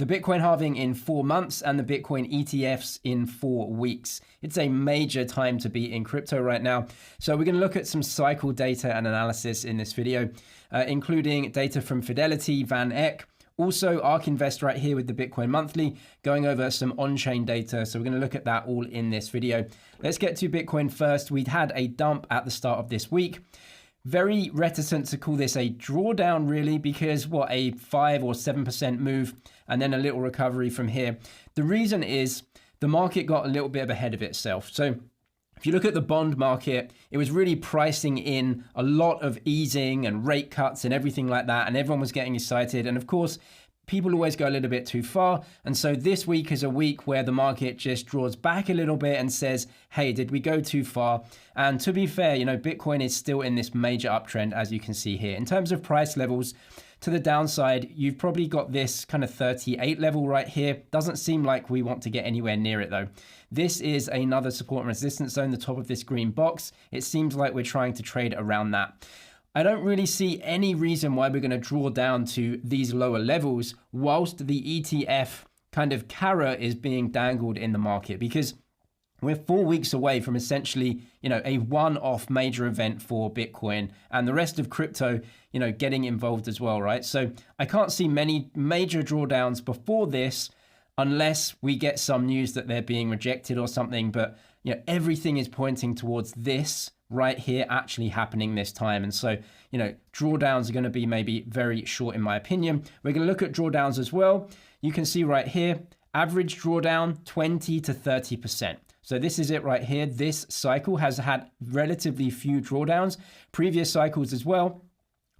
The Bitcoin halving in 4 months and the Bitcoin ETFs in 4 weeks. It's a major time to be in crypto right now. So we're going to look at some cycle data and analysis in this video, including data from Fidelity, Van Eck, also ARK Invest right here with the Bitcoin monthly, going over some on-chain data. So we're going to look at that all in this video. Let's get to Bitcoin first. We'd had a dump at the start of this week. Very reticent to call this a drawdown really, because what, a 5 or 7% move and then a little recovery from here. The reason is the market got a little bit ahead of itself. So if you look at the bond market, it was really pricing in a lot of easing and rate cuts and everything like that. And everyone was getting excited. And of course, people always go a little bit too far. And so this week is a week where the market just draws back a little bit and says, hey, did we go too far? And to be fair, Bitcoin is still in this major uptrend, as you can see here. In terms of price levels, to the downside, you've probably got this kind of 38 level right here. Doesn't seem like we want to get anywhere near it though. This is another support and resistance zone, the top of this green box. It seems like we're trying to trade around that. I don't really see any reason why we're going to draw down to these lower levels whilst the ETF kind of carrot is being dangled in the market, because we're 4 weeks away from essentially, a one-off major event for Bitcoin and the rest of crypto, getting involved as well, right? So I can't see many major drawdowns before this unless we get some news that they're being rejected or something. But, everything is pointing towards this right here actually happening this time. And so, drawdowns are going to be maybe very short in my opinion. We're going to look at drawdowns as well. You can see right here, average drawdown 20 to 30%. So this is it right here. This cycle has had relatively few drawdowns. Previous cycles as well.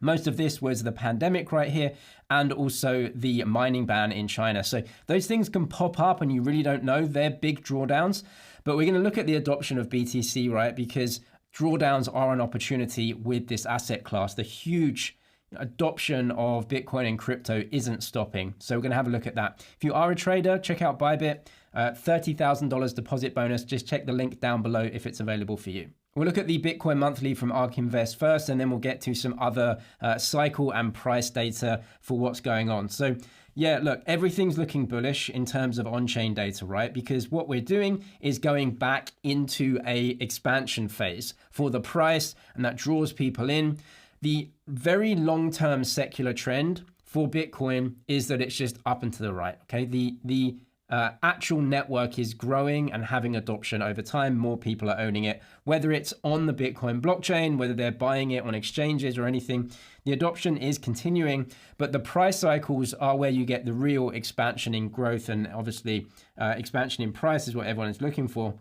Most of this was the pandemic right here and also the mining ban in China. So those things can pop up and you really don't know. They're big drawdowns. But we're going to look at the adoption of BTC, right? Because drawdowns are an opportunity with this asset class. The huge adoption of Bitcoin and crypto isn't stopping. So we're going to have a look at that. If you are a trader, check out Bybit, $30,000 deposit bonus. Just check the link down below if it's available for you. We'll look at the Bitcoin monthly from ARK Invest first, and then we'll get to some other cycle and price data for what's going on. So yeah, look, everything's looking bullish in terms of on-chain data, right? Because what we're doing is going back into a expansion phase for the price, and that draws people in. The very long-term secular trend for Bitcoin is that it's just up and to the right, okay? The actual network is growing and having adoption over time. More people are owning it, whether it's on the Bitcoin blockchain, whether they're buying it on exchanges or anything. The adoption is continuing, but the price cycles are where you get the real expansion in growth, and obviously expansion in price is what everyone is looking for.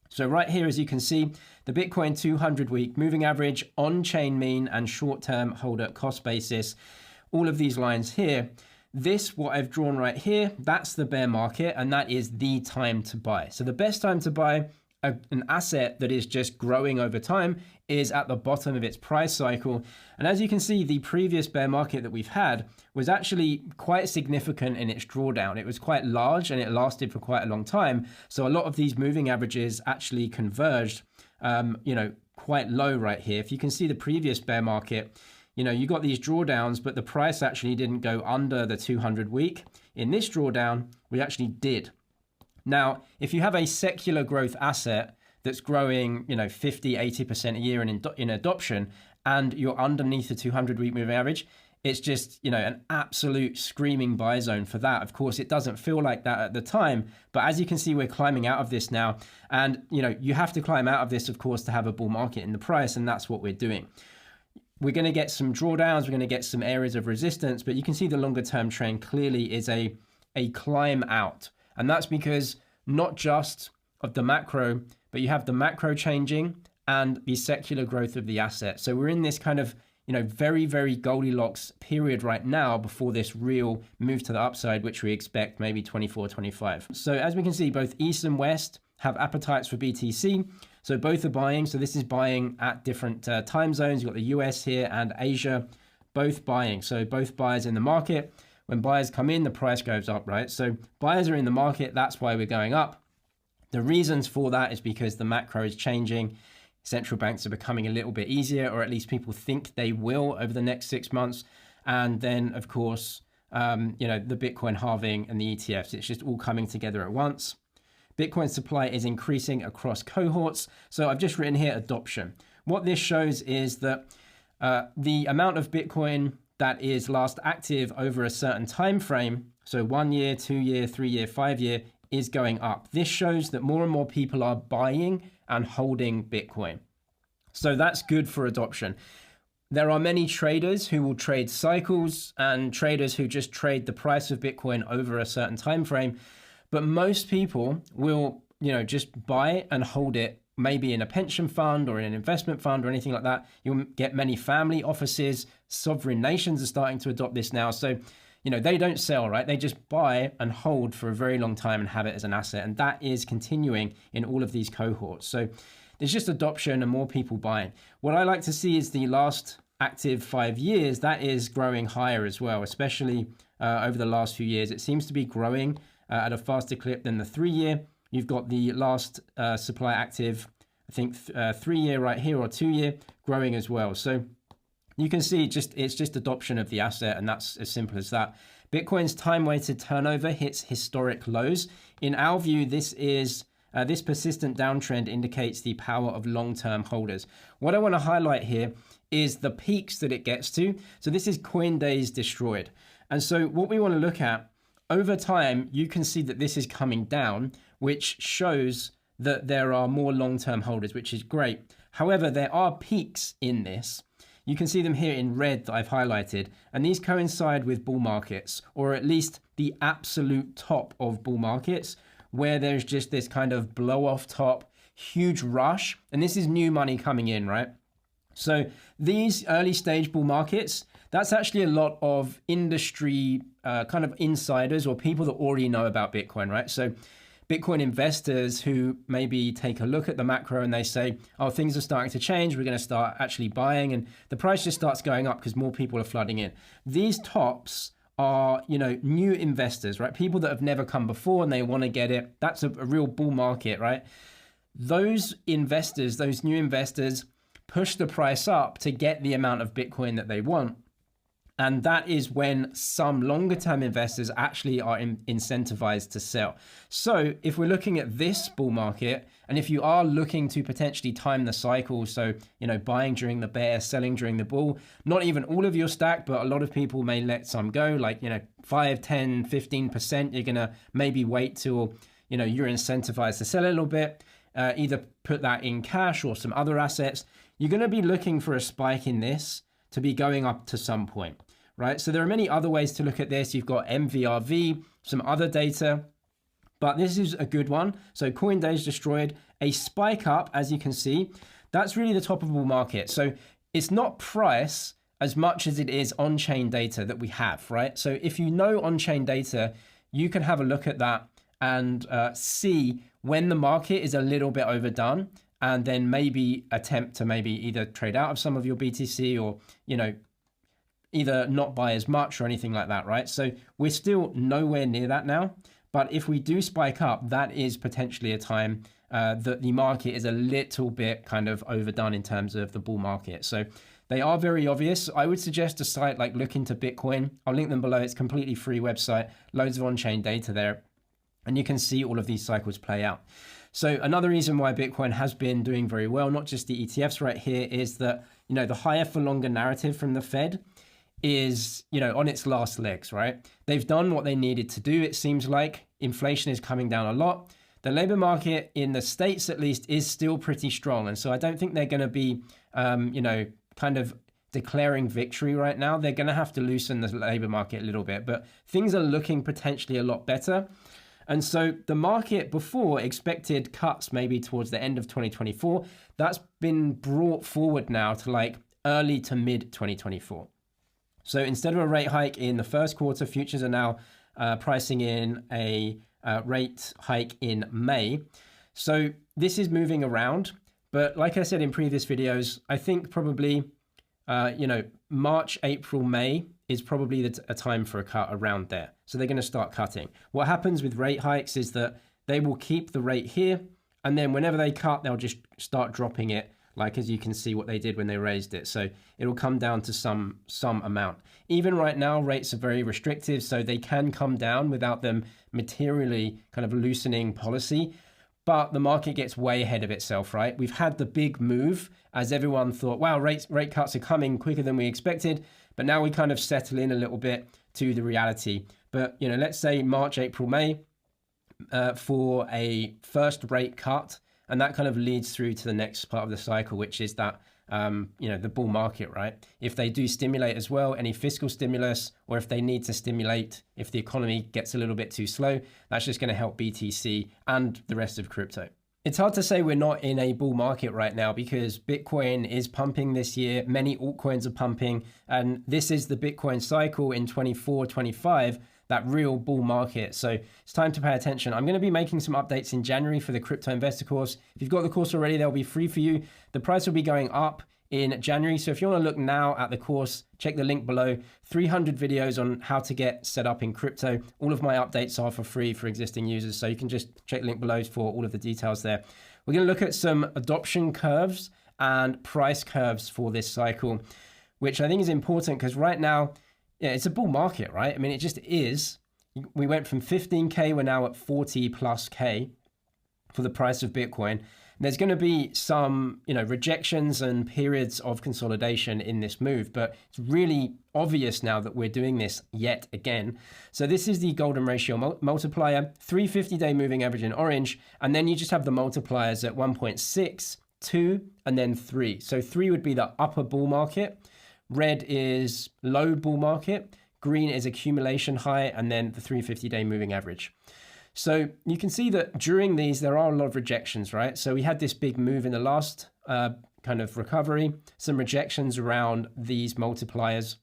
So right here, as you can see, the Bitcoin 200-week moving average, on-chain mean, and short-term holder cost basis, all of these lines here. This, what I've drawn right here, that's the bear market, and that is the time to buy. So the best time to buy an asset that is just growing over time is at the bottom of its price cycle. And as you can see, the previous bear market that we've had was actually quite significant in its drawdown. It was quite large and it lasted for quite a long time. So a lot of these moving averages actually converged, quite low right here. If you can see the previous bear market, you got these drawdowns, but the price actually didn't go under the 200 week. In this drawdown, we actually did. Now, if you have a secular growth asset that's growing, 50, 80% a year in adoption, and you're underneath the 200 week moving average, it's just, an absolute screaming buy zone for that. Of course, it doesn't feel like that at the time, but as you can see, we're climbing out of this now. And, you have to climb out of this, of course, to have a bull market in the price, and that's what we're doing. We're going to get some drawdowns, we're going to get some areas of resistance, but you can see the longer term trend clearly is a climb out. And that's because not just of the macro, but you have the macro changing and the secular growth of the asset. So we're in this kind of, very, very Goldilocks period right now before this real move to the upside, which we expect maybe 24, 25. So as we can see, both East and West have appetites for BTC. So both are buying. So this is buying at different time zones. You've got the US here and Asia, both buying. So both buyers in the market. When buyers come in, the price goes up, right? So buyers are in the market. That's why we're going up. The reasons for that is because the macro is changing. Central banks are becoming a little bit easier, or at least people think they will over the next 6 months. And then, of course, the Bitcoin halving and the ETFs. It's just all coming together at once. Bitcoin supply is increasing across cohorts. So I've just written here adoption. What this shows is that the amount of Bitcoin that is last active over a certain time frame, so 1 year, 2 year, 3 year, 5 year, is going up. This shows that more and more people are buying and holding Bitcoin. So that's good for adoption. There are many traders who will trade cycles and traders who just trade the price of Bitcoin over a certain time frame. But most people will, just buy and hold it, maybe in a pension fund or in an investment fund or anything like that. You'll get many family offices, sovereign nations are starting to adopt this now. So, they don't sell, right? They just buy and hold for a very long time and have it as an asset. And that is continuing in all of these cohorts. So there's just adoption and more people buying. What I like to see is the last active 5 years, that is growing higher as well, especially over the last few years. It seems to be growing at a faster clip than the 3 year. You've got the last supply active, I think 3 year right here, or 2 year, growing as well. So you can see it's just adoption of the asset, and that's as simple as that. Bitcoin's time-weighted turnover hits historic lows. In our view, this persistent downtrend indicates the power of long-term holders. What I want to highlight here is the peaks that it gets to. So this is coin days destroyed. And so what we want to look at, over time, you can see that this is coming down, which shows that there are more long-term holders, which is great. However, there are peaks in this. You can see them here in red that I've highlighted, and these coincide with bull markets, or at least the absolute top of bull markets, where there's just this kind of blow off top, huge rush. And this is new money coming in, right? So these early stage bull markets, that's actually a lot of industry kind of insiders or people that already know about Bitcoin, right? So Bitcoin investors who maybe take a look at the macro and they say, oh, things are starting to change, we're going to start actually buying, and the price just starts going up because more people are flooding in. These tops are, new investors, right? People that have never come before and they want to get it. That's a real bull market, right? Those investors, those new investors, push the price up to get the amount of Bitcoin that they want. And that is when some longer term investors actually are incentivized to sell. So if we're looking at this bull market, and if you are looking to potentially time the cycle, so, buying during the bear, selling during the bull, not even all of your stack, but a lot of people may let some go, like, 5, 10, 15%, you're going to maybe wait till, you're incentivized to sell a little bit, either put that in cash or some other assets. You're going to be looking for a spike in this to be going up to some point, right? So there are many other ways to look at this. You've got MVRV, some other data, but this is a good one. So coin days destroyed, a spike up, as you can see, that's really the top of the bull market. So it's not price as much as it is on-chain data that we have, right? So if you know on-chain data, you can have a look at that and see when the market is a little bit overdone, and then maybe attempt to maybe either trade out of some of your BTC or, either not buy as much or anything like that, right? So we're still nowhere near that now. But if we do spike up, that is potentially a time that the market is a little bit kind of overdone in terms of the bull market. So they are very obvious. I would suggest a site like Look Into Bitcoin. I'll link them below. It's a completely free website, loads of on-chain data there, and you can see all of these cycles play out. So another reason why Bitcoin has been doing very well, not just the ETFs right here, is that, the higher for longer narrative from the Fed is, on its last legs, right? They've done what they needed to do. It seems like inflation is coming down a lot. The labor market in the States, at least, is still pretty strong. And so I don't think they're going to be, kind of declaring victory right now. They're going to have to loosen the labor market a little bit, but things are looking potentially a lot better. And so the market before expected cuts maybe towards the end of 2024. That's been brought forward now to like early to mid 2024. So instead of a rate hike in the first quarter, futures are now pricing in a rate hike in May. So this is moving around. But like I said in previous videos, I think probably, March, April, May is probably a time for a cut around there. So they're going to start cutting. What happens with rate hikes is that they will keep the rate here, and then whenever they cut, they'll just start dropping it like as you can see what they did when they raised it. So it'll come down to some amount. Even right now, rates are very restrictive, so they can come down without them materially kind of loosening policy. But the market gets way ahead of itself, right? We've had the big move as everyone thought, wow, rate cuts are coming quicker than we expected. But now we kind of settle in a little bit to the reality. But, you know, let's say March, April, May for a first rate cut. And that kind of leads through to the next part of the cycle, which is that, you know, the bull market, right? If they do stimulate as well, any fiscal stimulus, or if they need to stimulate, if the economy gets a little bit too slow, that's just going to help BTC and the rest of crypto. It's hard to say we're not in a bull market right now because Bitcoin is pumping this year. Many altcoins are pumping. And this is the Bitcoin cycle in 24, 25, that real bull market. So it's time to pay attention. I'm going to be making some updates in January for the Crypto Investor course. If you've got the course already, they'll be free for you. The price will be going up in January. So if you want to look now at the course, check the link below. 300 videos on how to get set up in crypto. All of my updates are for free for existing users. So you can just check the link below for all of the details there. We're going to look at some adoption curves and price curves for this cycle, which I think is important because right now, yeah, it's a bull market, right? I mean, it just is. We went from 15K, we're now at 40 plus K for the price of Bitcoin. There's going to be some, you know, rejections and periods of consolidation in this move, but it's really obvious now that we're doing this yet again. So this is the golden ratio multiplier, 350-day moving average in orange, and then you just have the multipliers at 1.6, 2, and then 3. So 3 would be the upper bull market, red is low bull market, green is accumulation high, and then the 350-day moving average. So you can see that during these, there are a lot of rejections, right? So we had this big move in the last kind of recovery, some rejections around these multipliers.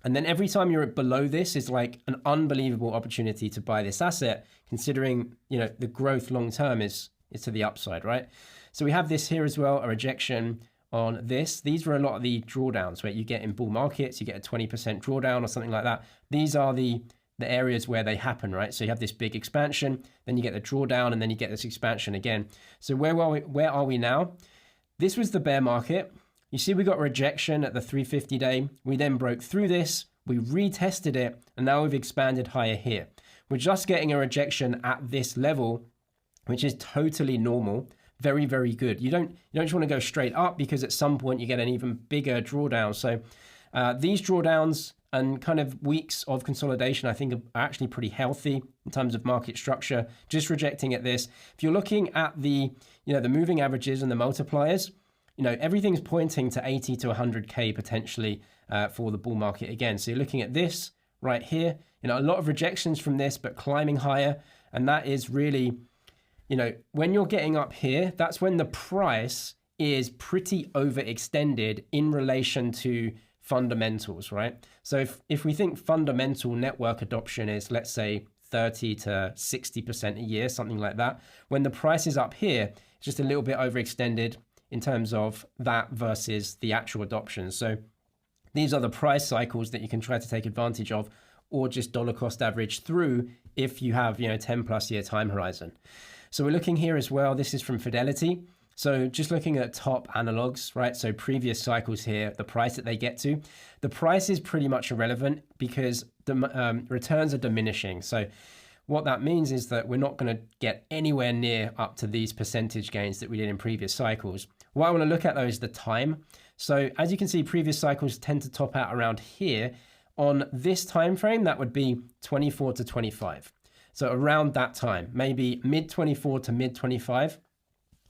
And then every time you're below this is like an unbelievable opportunity to buy this asset, considering, you know, the growth long term is to the upside, right? So we have this here as well, a rejection on this. These were a lot of the drawdowns where you get in bull markets, you get a 20% drawdown or something like that. These are the areas where they happen, right? So you have this big expansion, then you get the drawdown, and then you get this expansion again. So where are we now? This was the bear market. You see we got rejection at the 350-day. We then broke through this, we retested it, and now we've expanded higher here. We're just getting a rejection at this level, which is totally normal. Very, very good. You don't just want to go straight up because at some point you get an even bigger drawdown. So these drawdowns and kind of weeks of consolidation, I think, are actually pretty healthy in terms of market structure. Just rejecting at this. If you're looking at the, you know, the moving averages and the multipliers, you know, everything's pointing to 80 to 100K potentially for the bull market again. So you're looking at this right here, you know, a lot of rejections from this, but climbing higher. And that is really, you know, when you're getting up here, that's when the price is pretty overextended in relation to fundamentals, right? So if we think fundamental network adoption is, let's say, 30 to 60% a year, something like that, when the price is up here, it's just a little bit overextended in terms of that versus the actual adoption. So these are the price cycles that you can try to take advantage of, or just dollar cost average through if you have, you know, 10 plus year time horizon. So we're looking here as well. This is from Fidelity. So just looking at top analogs, right? So previous cycles here, the price that they get to, the price is pretty much irrelevant because the returns are diminishing. So what that means is that we're not going to get anywhere near up to these percentage gains that we did in previous cycles. What I want to look at though is the time. So as you can see, previous cycles tend to top out around here. On this time frame, that would be 24 to 25. So around that time, maybe mid 24 to mid 25.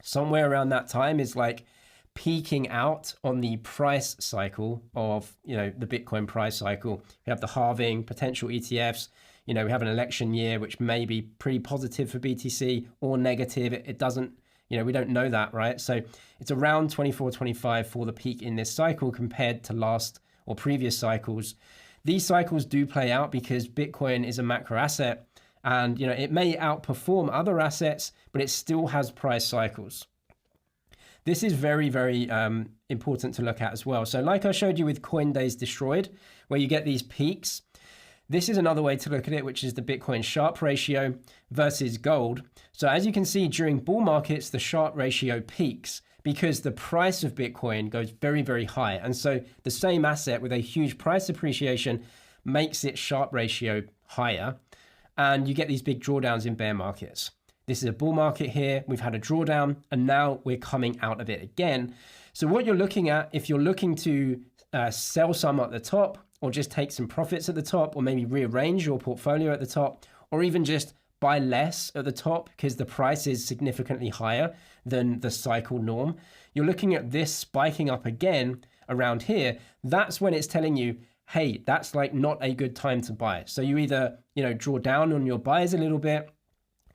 Somewhere around that time is like peaking out on the price cycle of, you know, the Bitcoin price cycle. We have the halving, potential ETFs. You know, we have an election year, which may be pretty positive for BTC or negative. It doesn't, you know, we don't know that, right? So it's around 24, 25 for the peak in this cycle compared to last or previous cycles. These cycles do play out because Bitcoin is a macro asset. And, you know, it may outperform other assets, but it still has price cycles. This is very, very important to look at as well. So like I showed you with Coindays Destroyed, where you get these peaks, this is another way to look at it, which is the Bitcoin Sharpe ratio versus gold. So as you can see, during bull markets, the Sharpe ratio peaks because the price of Bitcoin goes very, very high. And so the same asset with a huge price appreciation makes its Sharpe ratio higher. And you get these big drawdowns in bear markets. This is a bull market here. We've had a drawdown and now we're coming out of it again. So what you're looking at, if you're looking to sell some at the top, or just take some profits at the top, or maybe rearrange your portfolio at the top, or even just buy less at the top because the price is significantly higher than the cycle norm, you're looking at this spiking up again around here. That's when it's telling you, hey, that's like not a good time to buy. So you either, draw down on your buys a little bit,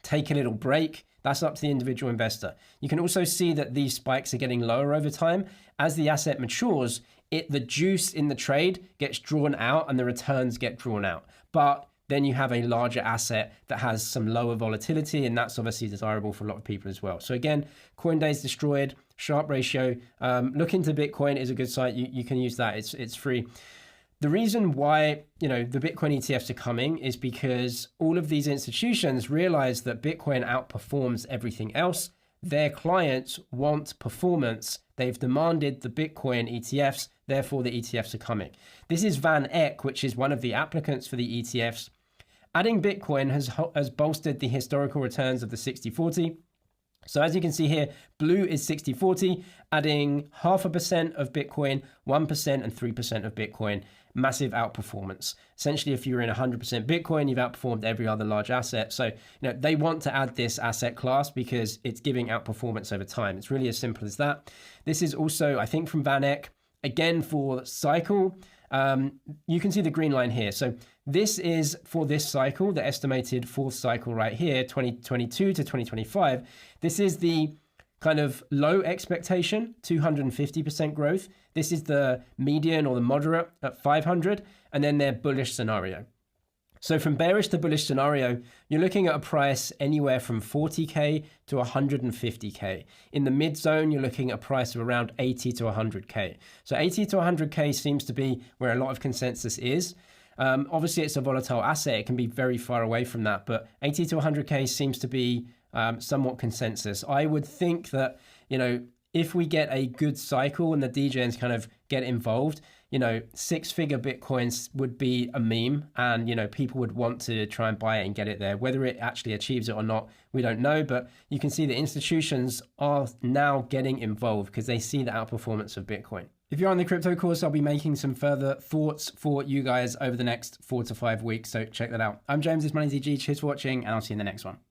take a little break. That's up to the individual investor. You can also see that these spikes are getting lower over time. As the asset matures, the juice in the trade gets drawn out and the returns get drawn out. But then you have a larger asset that has some lower volatility, and that's obviously desirable for a lot of people as well. So again, Coindays destroyed, Sharpe ratio. Look into Bitcoin is a good site. You can use that. It's free. The reason why the Bitcoin ETFs are coming is because all of these institutions realize that Bitcoin outperforms everything else. Their clients want performance. They've demanded the Bitcoin ETFs, therefore the ETFs are coming. This is Van Eck, which is one of the applicants for the ETFs. Adding Bitcoin has bolstered the historical returns of the 60-40. So as you can see here, blue is 60-40, adding 0.5% of Bitcoin, 1% and 3% of Bitcoin. Massive outperformance. Essentially, if you're in 100% Bitcoin, you've outperformed every other large asset. So they want to add this asset class because it's giving outperformance over time. It's really as simple as that. This is also, I think, from Van Eck. Again, for cycle, you can see the green line here. So this is for this cycle, the estimated fourth cycle right here, 2022 to 2025. This is the kind of low expectation, 250% growth. This is the median or the moderate at 500, and then their bullish scenario. So from bearish to bullish scenario, you're looking at a price anywhere from 40K to 150K. In the mid zone, you're looking at a price of around 80 to 100K. So 80 to 100K seems to be where a lot of consensus is. Obviously, it's a volatile asset. It can be very far away from that, but 80 to 100K seems to be somewhat consensus. I would think that, if we get a good cycle and the DJs kind of get involved, six-figure Bitcoins would be a meme, and, people would want to try and buy it and get it there. Whether it actually achieves it or not, we don't know, but you can see the institutions are now getting involved because they see the outperformance of Bitcoin. If you're on the crypto course, I'll be making some further thoughts for you guys over the next 4 to 5 weeks, so check that out. I'm James, this is Money DG. Cheers for watching, and I'll see you in the next one.